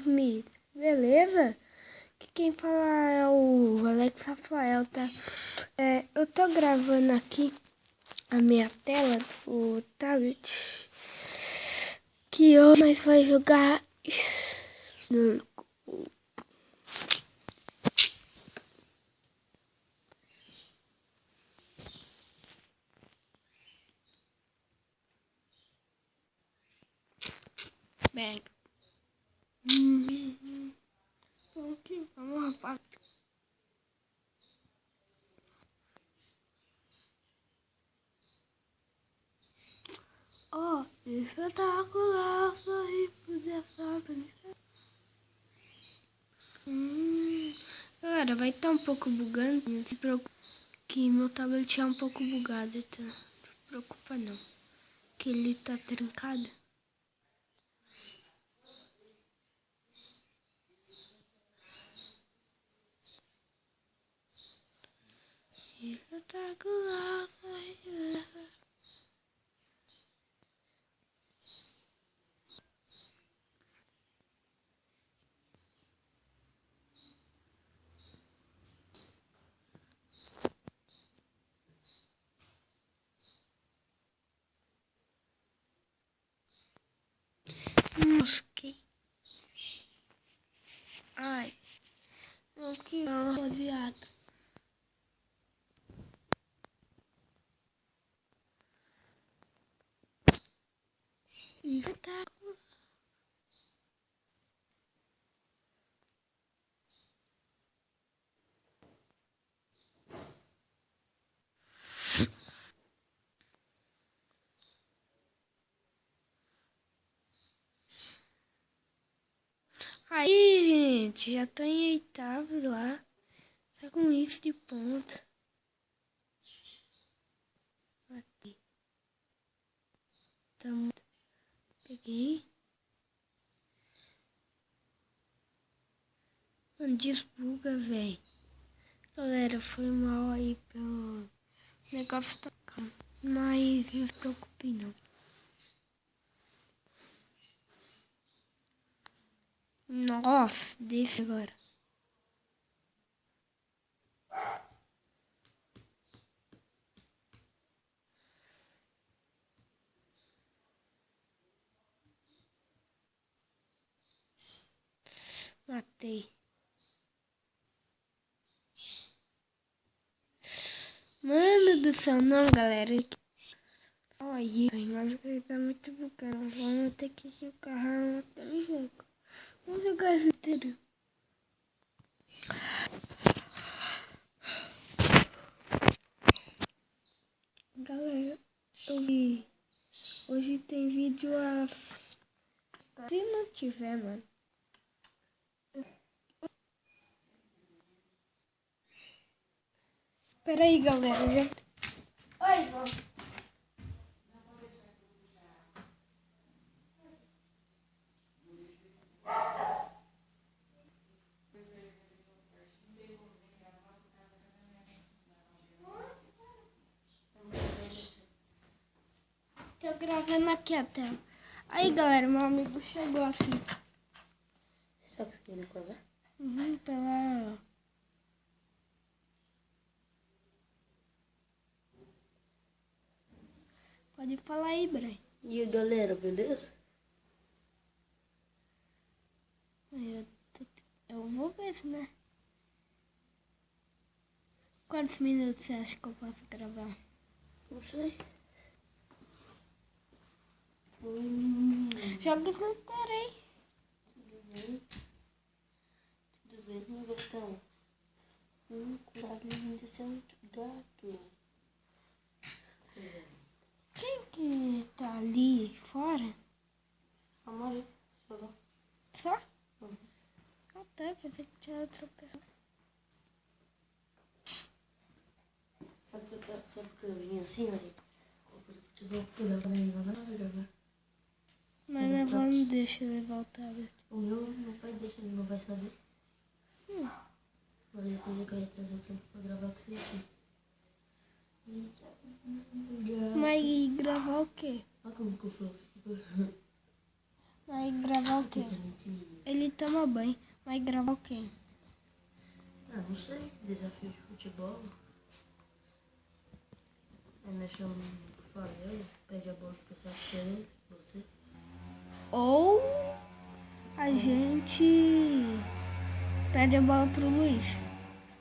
dormir, beleza? Que quem fala é o Alex Rafael, tá? Eu tô gravando aqui a minha tela do tablet, que hoje nós vai jogar Snorkel. Bem, vamos, rapaz. Ó, espetacular, sorriso dessa princesa. Galera, vai estar um pouco bugando. Não se preocupe, que meu tablet é um pouco bugado, então não se preocupa não. Que ele tá trancado. Espetacular, sorriso dessa. Mosquei. Ai, não que não, rapaziada. Espetacular. Aí, gente, já tô em oitavo lá. Tá com isso de ponto. Bati. Peguei. Mano, desbuga, velho. Galera, foi mal aí pelo negócio tá calmo. Mas não se preocupe não. Nossa, deixa agora. Matei. Mano do céu, não, galera. Olha, mas ele tá muito bugado. Vamos ter que jogar aquele jogo. Vamos jogar esse inteiro. Galera, eu vi. Hoje tem vídeo Se não tiver, mano. Pera aí, galera. Oi, João. Tô gravando aqui a tela. Aí, galera, meu amigo chegou aqui. Só que você quer acordar? Pela... Pode falar aí, Brian. E aí, galera, beleza? Eu vou ver, né? Quantos minutos você acha que eu posso gravar? Não sei. Joga esse inteiro aí. Tudo bem, vamos botar cuidado de ser muito gato. Quem que tá ali fora? Amor, só. Só? Ah, tá, pensei que tinha outra pessoa. Sabe porque eu vim assim, aí? Futebol, eu tava ainda não vai gravar. Mas minha avó não deixa eu levar o tablet. O meu não vai deixar, ele não vai saber. Mas eu pensei que eu ia trazer o tempo pra gravar com você aqui. Mas gravar o quê? Olha como que eu fico. Vai gravar o quê? Ele toma banho. Vai gravar o quê? Ah, não sei. Desafio de futebol. Aí nós chamamos o Farelo, pede a bola pro pessoal pra ele, você. Ou a gente pede a bola pro Luiz.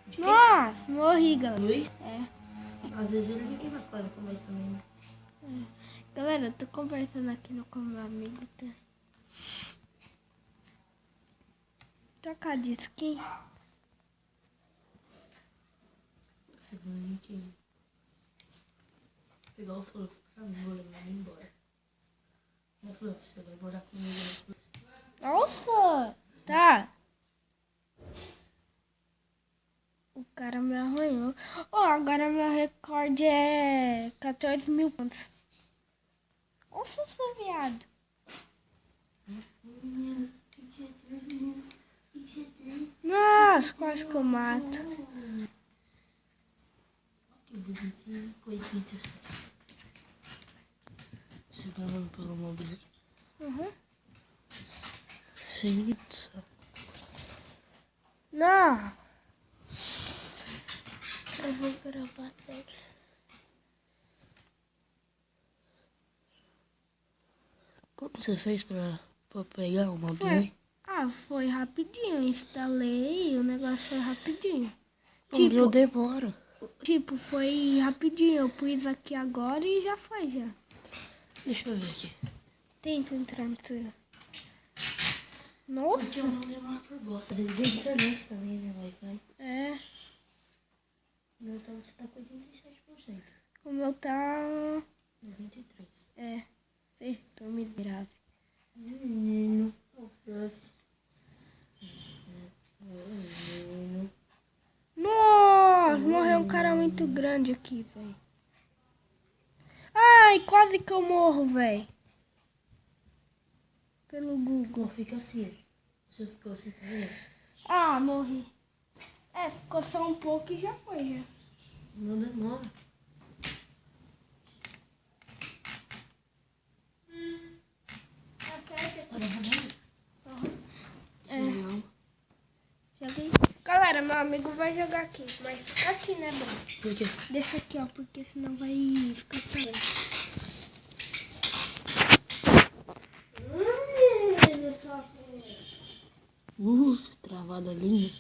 De quem? Nossa, morri, galera. Luiz? É. Às vezes ele liga na quadra com nós também, né? Galera, eu tô conversando aqui com meu amigo, tá? Trocar de skin. Que bonitinho. Pegar o Fluff pra mim, vou levar ele embora. Ô Fluff, você vai morar comigo, né? Nossa! Tá. O cara me arranhou. Ó, agora meu recorde é 14 mil pontos. Nossa, seu viado. Nossa, quase que eu mato. Que bonitinho, coitinho de sucesso. Você vai mandar pelo mobzinho? Uhum. Sem limite. Não. Eu vou gravar deles. Como você fez pra pegar o mobzinho? Foi rapidinho. Instalei e o negócio foi rapidinho. O meu demora. Tipo, foi rapidinho. Eu pus aqui agora e já foi, já. Deixa eu ver aqui. Tenta entrar no seu. Porque Nossa. eu não demoro por bosta. Às vezes é internet também, né? Wi-Fi. É. O meu tá com 87%. O meu tá... 93%. É. Acertou, me grave. Menino. Menino. Nossa, morreu um cara muito grande aqui, velho. Ai, quase que eu morro, velho. Pelo Google. Não fica assim. Você ficou assim também? Ah, morri. É, ficou só um pouco e já foi, já. Não demora. Tá gravando? É. Não. Joguei. Galera, meu amigo vai jogar aqui, mas fica aqui, né, Bruno? Por quê? Deixa aqui, ó, porque senão vai ficar parado. Travada linda.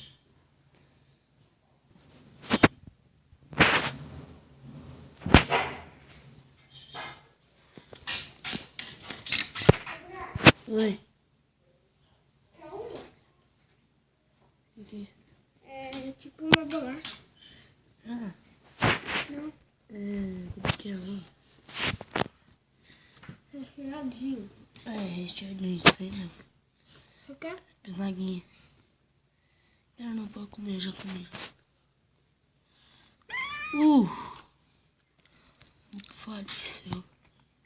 Oi. O que? É tipo uma bolacha. Ah. Não, Como que é o nome? recheadinho. É, recheadinho, isso aí mesmo. O quê? Bisnaguinha. Eu não posso comer, já comi. Faleceu.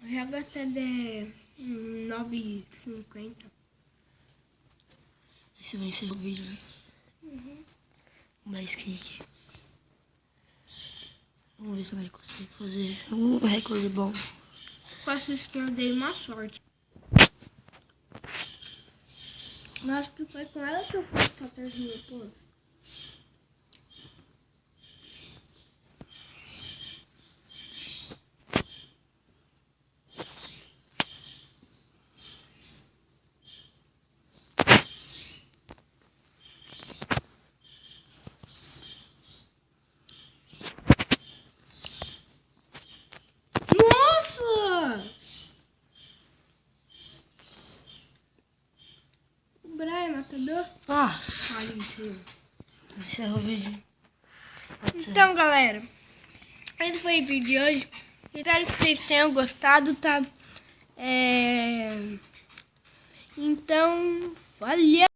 Já gostei de 9,50. Esse vai ser o vídeo, né? Da skin aqui. Vamos ver se nós conseguimos fazer um recorde bom. Faço isso que eu dei uma sorte. Eu acho que foi com ela que eu fiz 14 mil pontos. Nossa! O Brian matador? Nossa! Esse é o vídeo. Então, galera, esse foi o vídeo de hoje. Espero que vocês tenham gostado, tá? Então, valeu!